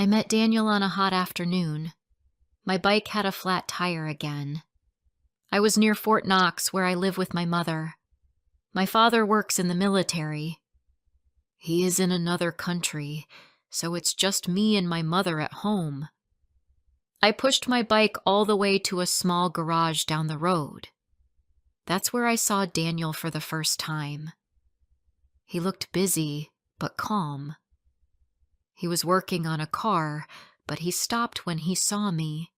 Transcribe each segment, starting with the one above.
I met Daniel on a hot afternoon. My bike had a flat tire again. I was near Fort Knox, where I live with my mother. My father works in the military. He is in another country, so it's just me and my mother at home. I pushed my bike all the way to a small garage down the road. That's where I saw Daniel for the first time. He looked busy, but calm. He was working on a car, but he stopped when he saw me.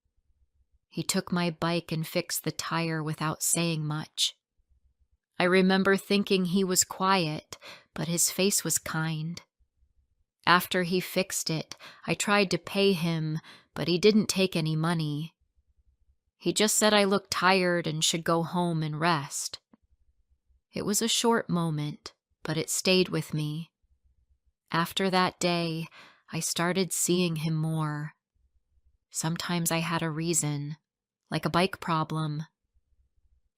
He took my bike and fixed the tire without saying much. I remember thinking he was quiet, but his face was kind. After he fixed it, I tried to pay him, but he didn't take any money. He just said I looked tired and should go home and rest. It was a short moment, but it stayed with me. After that day, I started seeing him more. Sometimes I had a reason, like a bike problem.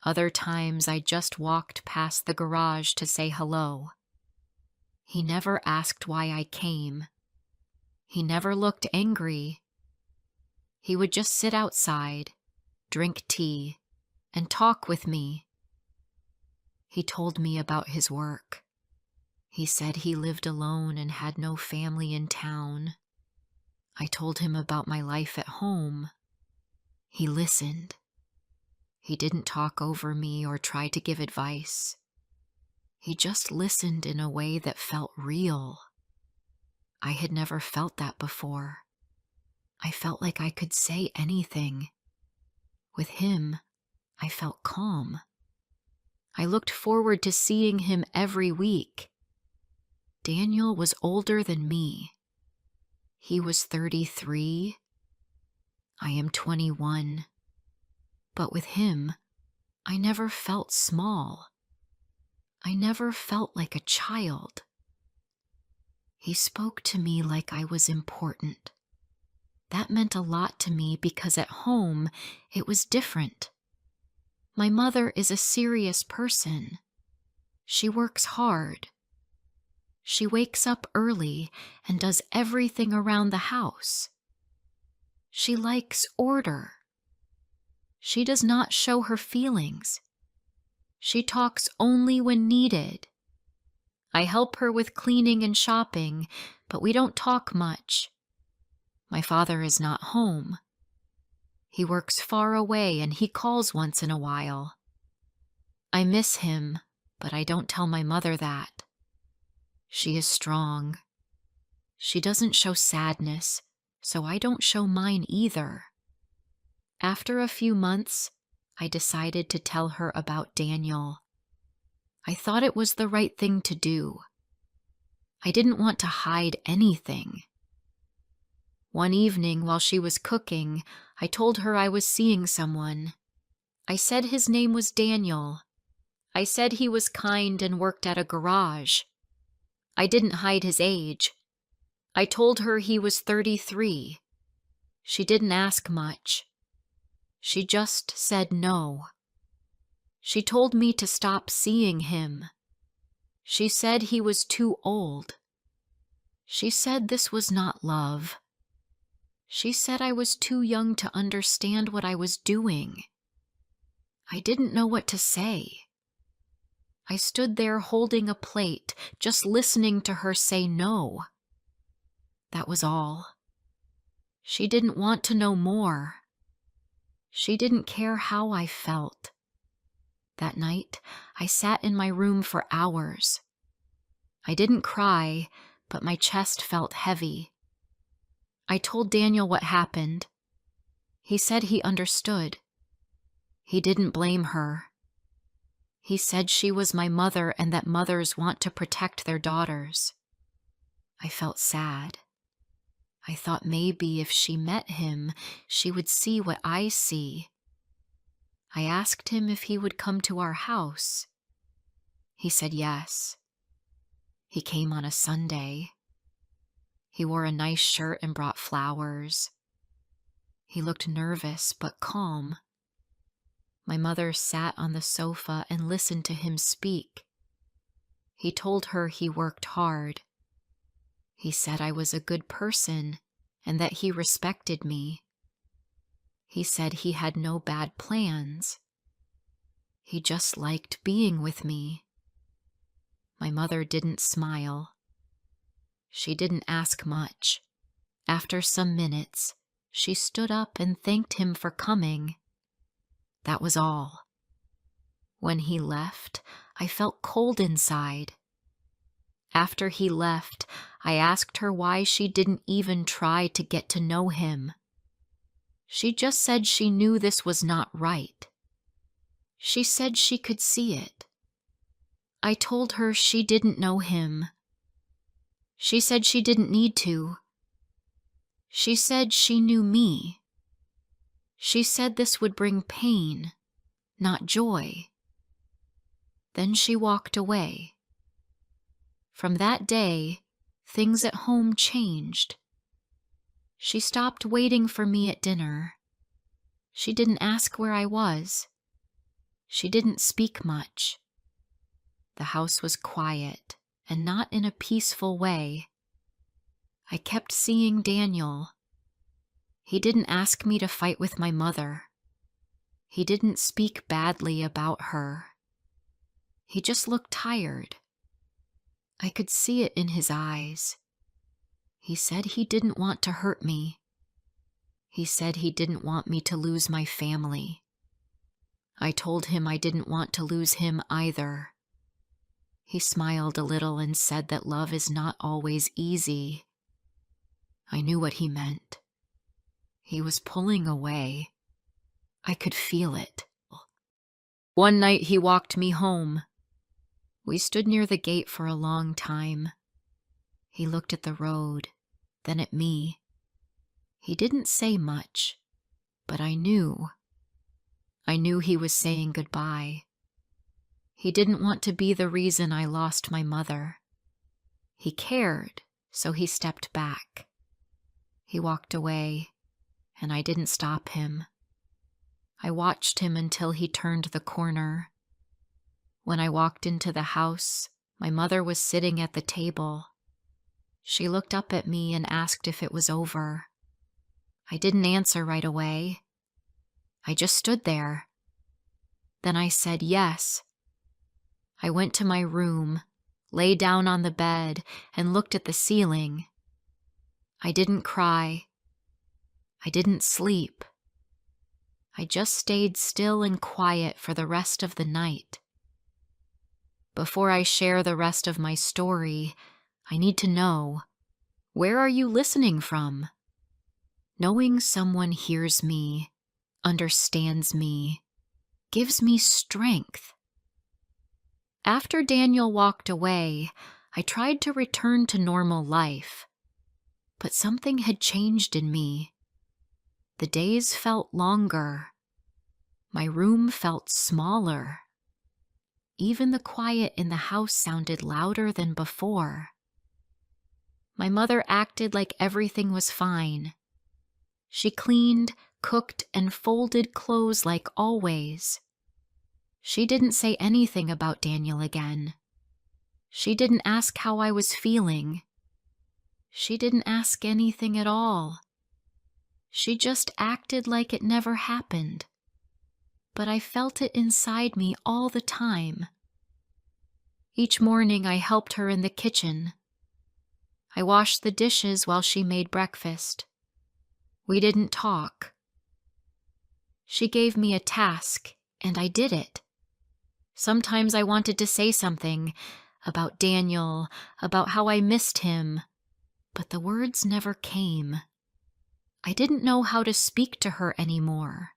Other times I just walked past the garage to say hello. He never asked why I came. He never looked angry. He would just sit outside, drink tea, and talk with me. He told me about his work. He said he lived alone and had no family in town. I told him about my life at home. He listened. He didn't talk over me or try to give advice. He just listened in a way that felt real. I had never felt that before. I felt like I could say anything. With him, I felt calm. I looked forward to seeing him every week. Daniel was older than me. He was 33. I am 21. But with him, I never felt small. I never felt like a child. He spoke to me like I was important. That meant a lot to me because at home, it was different. My mother is a serious person. She works hard. She wakes up early and does everything around the house. She likes order. She does not show her feelings. She talks only when needed. I help her with cleaning and shopping, but we don't talk much. My father is not home. He works far away and he calls once in a while. I miss him, but I don't tell my mother that. She is strong. She doesn't show sadness, so I don't show mine either. After a few months, I decided to tell her about Daniel. I thought it was the right thing to do. I didn't want to hide anything. One evening while she was cooking, I told her I was seeing someone. I said his name was Daniel. I said he was kind and worked at a garage. I didn't hide his age. I told her he was 33. She didn't ask much. She just said no. She told me to stop seeing him. She said he was too old. She said this was not love. She said I was too young to understand what I was doing. I didn't know what to say. I stood there holding a plate, just listening to her say no. That was all. She didn't want to know more. She didn't care how I felt. That night, I sat in my room for hours. I didn't cry, but my chest felt heavy. I told Daniel what happened. He said he understood. He didn't blame her. He said she was my mother and that mothers want to protect their daughters. I felt sad. I thought maybe if she met him, she would see what I see. I asked him if he would come to our house. He said yes. He came on a Sunday. He wore a nice shirt and brought flowers. He looked nervous but calm. My mother sat on the sofa and listened to him speak. He told her he worked hard. He said I was a good person and that he respected me. He said he had no bad plans. He just liked being with me. My mother didn't smile. She didn't ask much. After some minutes, she stood up and thanked him for coming. That was all. When he left, I felt cold inside. After he left, I asked her why she didn't even try to get to know him. She just said she knew this was not right. She said she could see it. I told her she didn't know him. She said she didn't need to. She said she knew me. She said this would bring pain, not joy. Then she walked away. From that day, things at home changed. She stopped waiting for me at dinner. She didn't ask where I was. She didn't speak much. The house was quiet and not in a peaceful way. I kept seeing Daniel. He didn't ask me to fight with my mother. He didn't speak badly about her. He just looked tired. I could see it in his eyes. He said he didn't want to hurt me. He said he didn't want me to lose my family. I told him I didn't want to lose him either. He smiled a little and said that love is not always easy. I knew what he meant. He was pulling away. I could feel it. One night he walked me home. We stood near the gate for a long time. He looked at the road, then at me. He didn't say much, but I knew. I knew he was saying goodbye. He didn't want to be the reason I lost my mother. He cared, so he stepped back. He walked away, and I didn't stop him. I watched him until he turned the corner. When I walked into the house, my mother was sitting at the table. She looked up at me and asked if it was over. I didn't answer right away. I just stood there. Then I said yes. I went to my room, lay down on the bed, and looked at the ceiling. I didn't cry. I didn't sleep. I just stayed still and quiet for the rest of the night. Before I share the rest of my story, I need to know, where are you listening from? Knowing someone hears me, understands me, gives me strength. After Daniel walked away, I tried to return to normal life, but something had changed in me. The days felt longer. My room felt smaller. Even the quiet in the house sounded louder than before. My mother acted like everything was fine. She cleaned, cooked, and folded clothes like always. She didn't say anything about Daniel again. She didn't ask how I was feeling. She didn't ask anything at all. She just acted like it never happened. But I felt it inside me all the time. Each morning I helped her in the kitchen. I washed the dishes while she made breakfast. We didn't talk. She gave me a task, and I did it. Sometimes I wanted to say something about Daniel, about how I missed him, but the words never came. I didn't know how to speak to her anymore.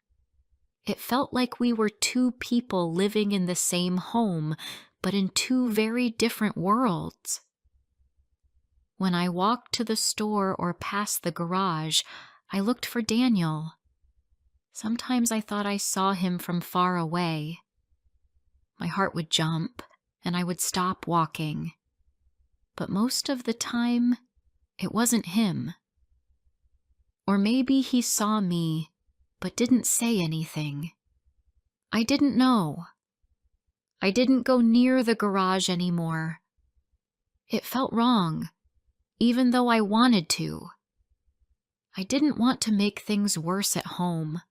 It felt like we were two people living in the same home, but in two very different worlds. When I walked to the store or past the garage, I looked for Daniel. Sometimes I thought I saw him from far away. My heart would jump, and I would stop walking. But most of the time, it wasn't him. Or maybe he saw me, but didn't say anything. I didn't know. I didn't go near the garage anymore. It felt wrong, even though I wanted to. I didn't want to make things worse at home.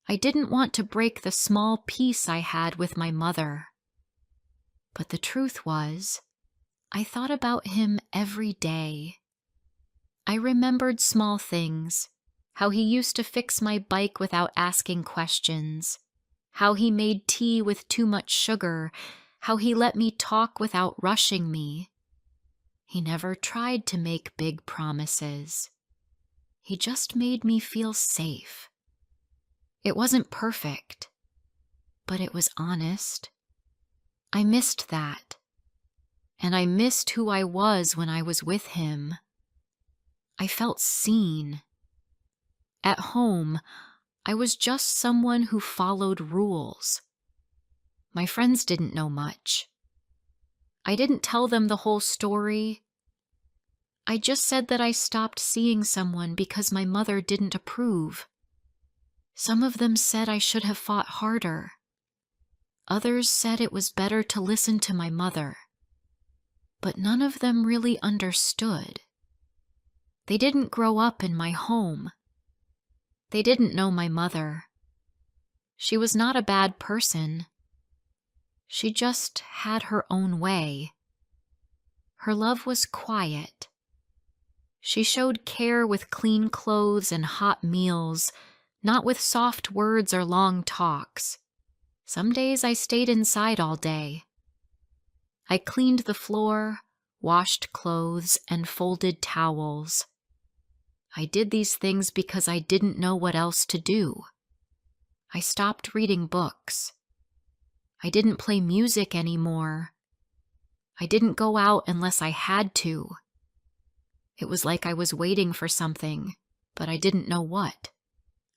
I didn't want to break the small peace I had with my mother. But the truth was, I thought about him every day. I remembered small things, how he used to fix my bike without asking questions, how he made tea with too much sugar, how he let me talk without rushing me. He never tried to make big promises. He just made me feel safe. It wasn't perfect, but it was honest. I missed that. And I missed who I was when I was with him. I felt seen. At home, I was just someone who followed rules. My friends didn't know much. I didn't tell them the whole story. I just said that I stopped seeing someone because my mother didn't approve. Some of them said I should have fought harder. Others said it was better to listen to my mother. But none of them really understood. They didn't grow up in my home. They didn't know my mother. She was not a bad person. She just had her own way. Her love was quiet. She showed care with clean clothes and hot meals, not with soft words or long talks. Some days I stayed inside all day. I cleaned the floor, washed clothes, and folded towels. I did these things because I didn't know what else to do. I stopped reading books. I didn't play music anymore. I didn't go out unless I had to. It was like I was waiting for something, but I didn't know what.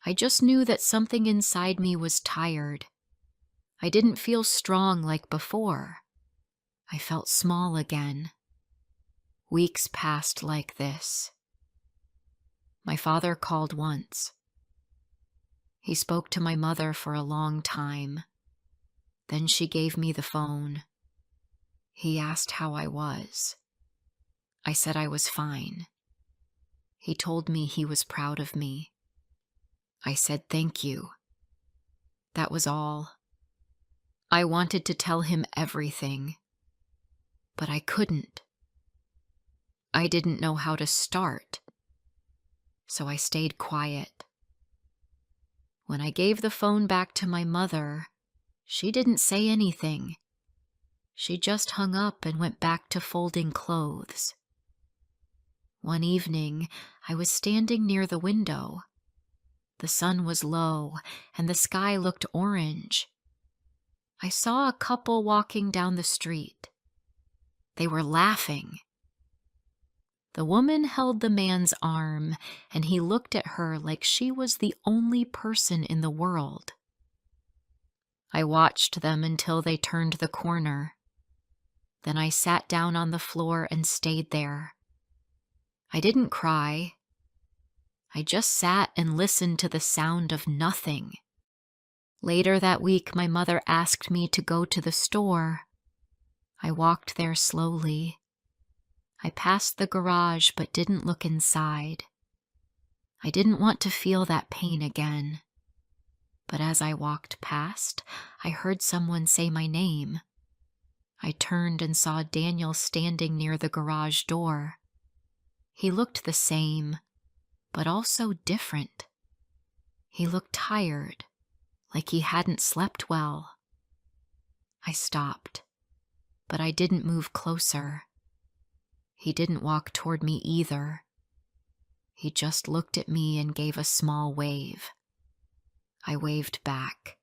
I just knew that something inside me was tired. I didn't feel strong like before. I felt small again. Weeks passed like this. My father called once. He spoke to my mother for a long time. Then she gave me the phone. He asked how I was. I said I was fine. He told me he was proud of me. I said thank you. That was all. I wanted to tell him everything, but I couldn't. I didn't know how to start, so I stayed quiet. When I gave the phone back to my mother, she didn't say anything. She just hung up and went back to folding clothes. One evening, I was standing near the window. The sun was low, and the sky looked orange. I saw a couple walking down the street. They were laughing. The woman held the man's arm, and he looked at her like she was the only person in the world. I watched them until they turned the corner. Then I sat down on the floor and stayed there. I didn't cry. I just sat and listened to the sound of nothing. Later that week, my mother asked me to go to the store. I walked there slowly. I passed the garage but didn't look inside. I didn't want to feel that pain again. But as I walked past, I heard someone say my name. I turned and saw Daniel standing near the garage door. He looked the same, but also different. He looked tired, like he hadn't slept well. I stopped, but I didn't move closer. He didn't walk toward me either. He just looked at me and gave a small wave. I waved back.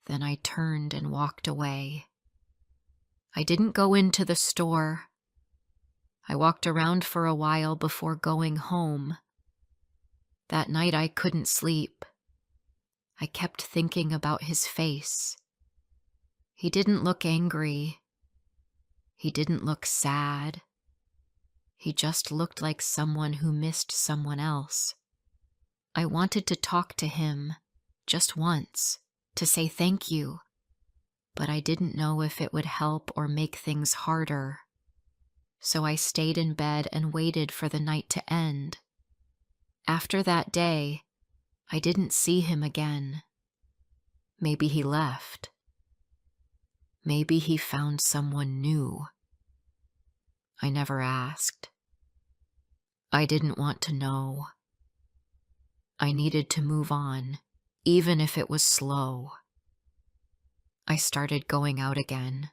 Then I turned and walked away. I didn't go into the store. I walked around for a while before going home. That night I couldn't sleep. I kept thinking about his face. He didn't look angry. He didn't look sad. He just looked like someone who missed someone else. I wanted to talk to him, just once, to say thank you, but I didn't know if it would help or make things harder. So I stayed in bed and waited for the night to end. After that day, I didn't see him again. Maybe he left. Maybe he found someone new. I never asked. I didn't want to know. I needed to move on, even if it was slow. I started going out again.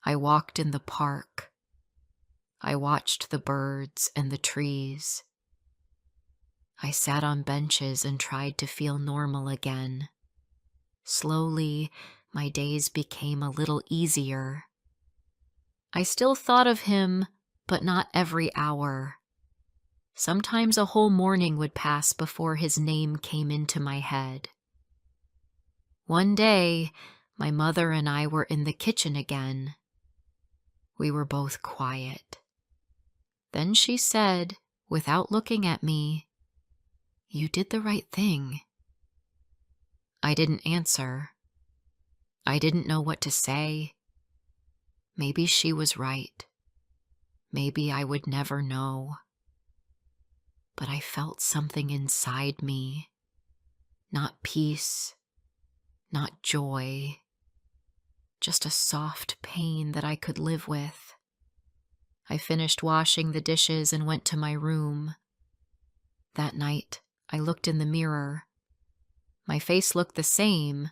I walked in the park. I watched the birds and the trees. I sat on benches and tried to feel normal again. Slowly, my days became a little easier. I still thought of him, but not every hour. Sometimes a whole morning would pass before his name came into my head. One day, my mother and I were in the kitchen again. We were both quiet. Then she said, without looking at me, "You did the right thing." I didn't answer. I didn't know what to say. Maybe she was right. Maybe I would never know. But I felt something inside me. Not peace, not joy, just a soft pain that I could live with. I finished washing the dishes and went to my room. That night, I looked in the mirror. My face looked the same,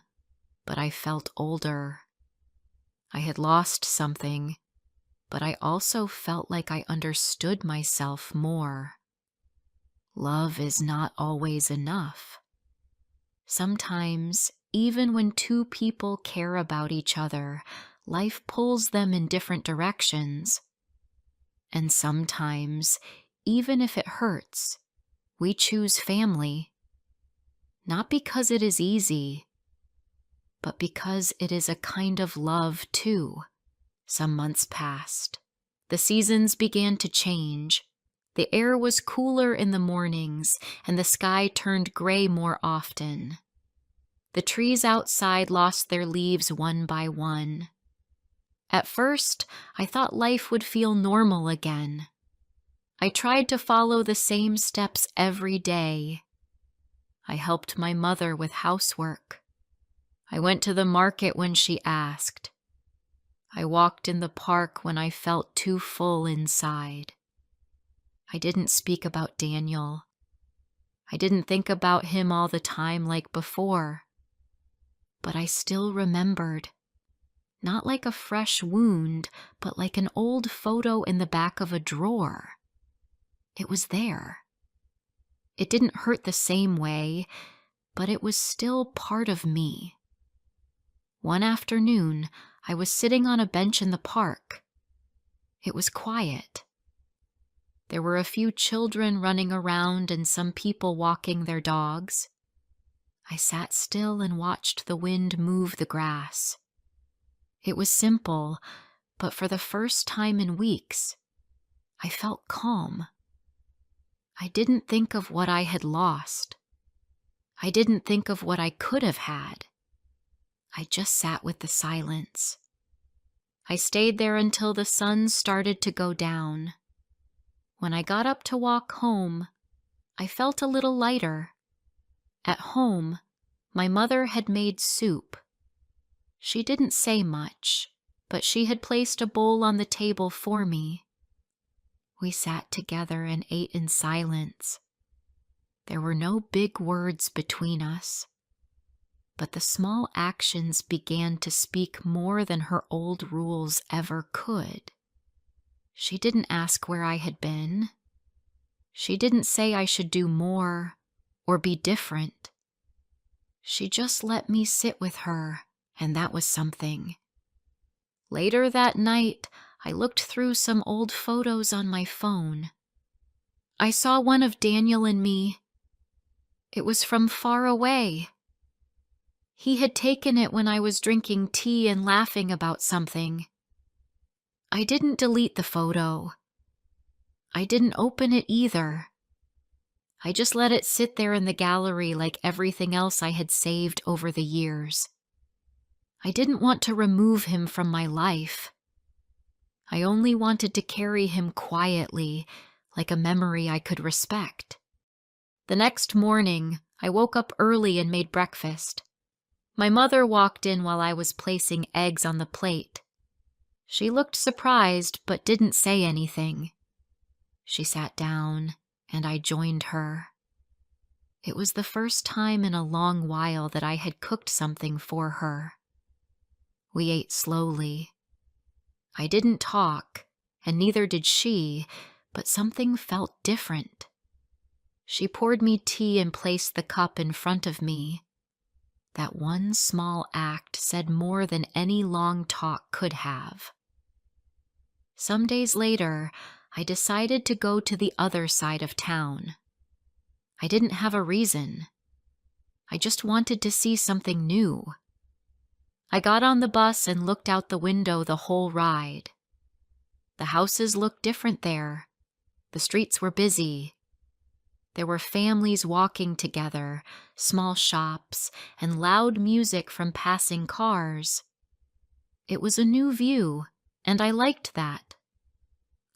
but I felt older. I had lost something, but I also felt like I understood myself more. Love is not always enough. Sometimes, even when two people care about each other, life pulls them in different directions. And sometimes, even if it hurts, we choose family. Not because it is easy, but because it is a kind of love too. Some months passed. The seasons began to change. The air was cooler in the mornings, and the sky turned gray more often. The trees outside lost their leaves one by one. At first, I thought life would feel normal again. I tried to follow the same steps every day. I helped my mother with housework. I went to the market when she asked. I walked in the park when I felt too full inside. I didn't speak about Daniel. I didn't think about him all the time like before. But I still remembered. Not like a fresh wound, but like an old photo in the back of a drawer. It was there. It didn't hurt the same way, but it was still part of me. One afternoon, I was sitting on a bench in the park. It was quiet. There were a few children running around and some people walking their dogs. I sat still and watched the wind move the grass. It was simple, but for the first time in weeks, I felt calm. I didn't think of what I had lost. I didn't think of what I could have had. I just sat with the silence. I stayed there until the sun started to go down. When I got up to walk home, I felt a little lighter. At home, my mother had made soup. She didn't say much, but she had placed a bowl on the table for me. We sat together and ate in silence. There were no big words between us, but the small actions began to speak more than her old rules ever could. She didn't ask where I had been. She didn't say I should do more or be different. She just let me sit with her, and that was something. Later that night, I looked through some old photos on my phone. I saw one of Daniel and me. It was from far away. He had taken it when I was drinking tea and laughing about something. I didn't delete the photo. I didn't open it either. I just let it sit there in the gallery like everything else I had saved over the years. I didn't want to remove him from my life. I only wanted to carry him quietly, like a memory I could respect. The next morning, I woke up early and made breakfast. My mother walked in while I was placing eggs on the plate. She looked surprised but didn't say anything. She sat down, and I joined her. It was the first time in a long while that I had cooked something for her. We ate slowly. I didn't talk, and neither did she, but something felt different. She poured me tea and placed the cup in front of me. That one small act said more than any long talk could have. Some days later, I decided to go to the other side of town. I didn't have a reason. I just wanted to see something new. I got on the bus and looked out the window the whole ride. The houses looked different there. The streets were busy. There were families walking together, small shops, and loud music from passing cars. It was a new view, and I liked that.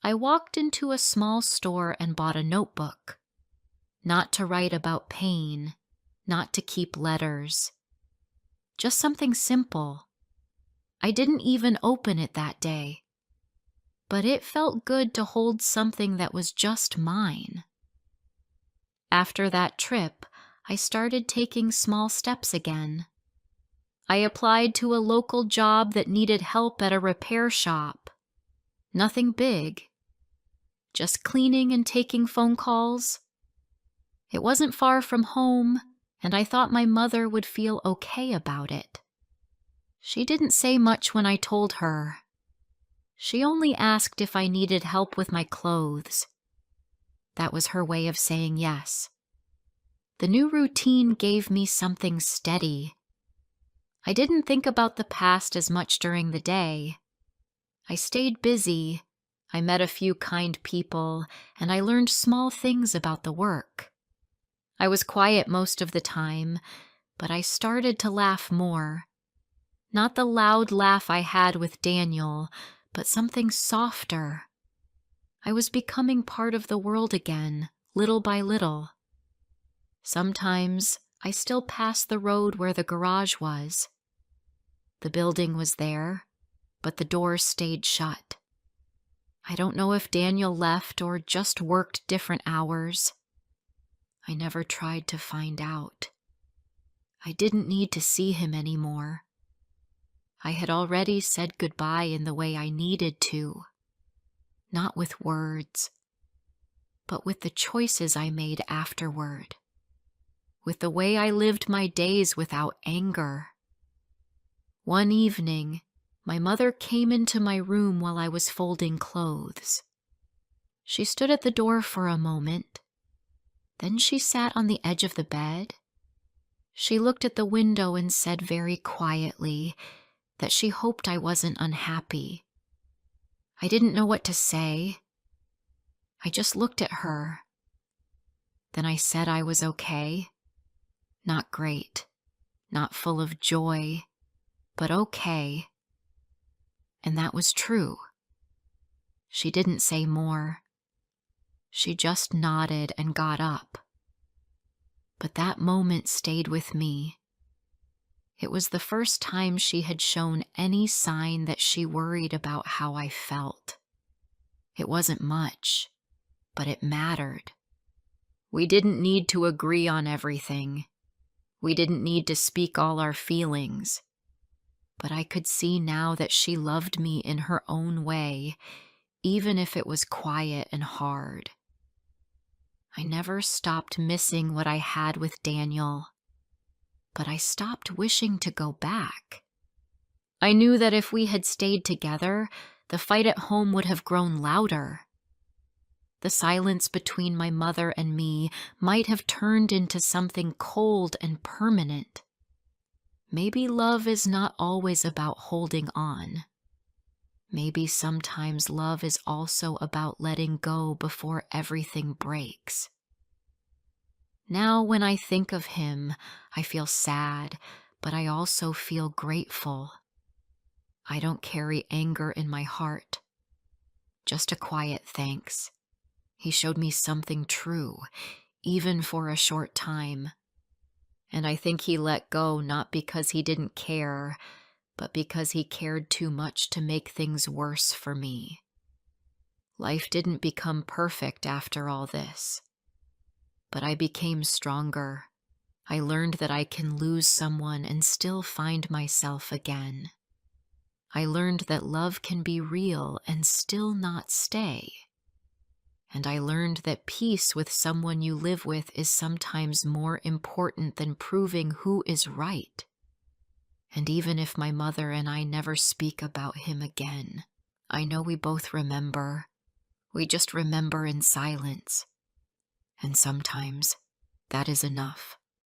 I walked into a small store and bought a notebook. Not to write about pain, not to keep letters. Just something simple. I didn't even open it that day. But it felt good to hold something that was just mine. After that trip, I started taking small steps again. I applied to a local job that needed help at a repair shop. Nothing big. Just cleaning and taking phone calls. It wasn't far from home, and I thought my mother would feel okay about it. She didn't say much when I told her. She only asked if I needed help with my clothes. That was her way of saying yes. The new routine gave me something steady. I didn't think about the past as much during the day. I stayed busy, I met a few kind people, and I learned small things about the work. I was quiet most of the time, but I started to laugh more. Not the loud laugh I had with Daniel, but something softer. I was becoming part of the world again, little by little. Sometimes I still passed the road where the garage was. The building was there, but the doors stayed shut. I don't know if Daniel left or just worked different hours. I never tried to find out. I didn't need to see him anymore. I had already said goodbye in the way I needed to. Not with words, but with the choices I made afterward. With the way I lived my days without anger. One evening, my mother came into my room while I was folding clothes. She stood at the door for a moment. Then she sat on the edge of the bed. She looked at the window and said very quietly that she hoped I wasn't unhappy. I didn't know what to say. I just looked at her. Then I said I was okay. Not great, not full of joy, but okay. And that was true. She didn't say more. She just nodded and got up. But that moment stayed with me. It was the first time she had shown any sign that she worried about how I felt. It wasn't much, but it mattered. We didn't need to agree on everything. We didn't need to speak all our feelings. But I could see now that she loved me in her own way, even if it was quiet and hard. I never stopped missing what I had with Daniel, but I stopped wishing to go back. I knew that if we had stayed together, the fight at home would have grown louder. The silence between my mother and me might have turned into something cold and permanent. Maybe love is not always about holding on. Maybe sometimes love is also about letting go before everything breaks. Now when I think of him, I feel sad, but I also feel grateful. I don't carry anger in my heart. Just a quiet thanks. He showed me something true, even for a short time. And I think he let go not because he didn't care, but because he cared too much to make things worse for me. Life didn't become perfect after all this, but I became stronger. I learned that I can lose someone and still find myself again. I learned that love can be real and still not stay. And I learned that peace with someone you live with is sometimes more important than proving who is right. And even if my mother and I never speak about him again, I know we both remember. We just remember in silence. And sometimes that is enough.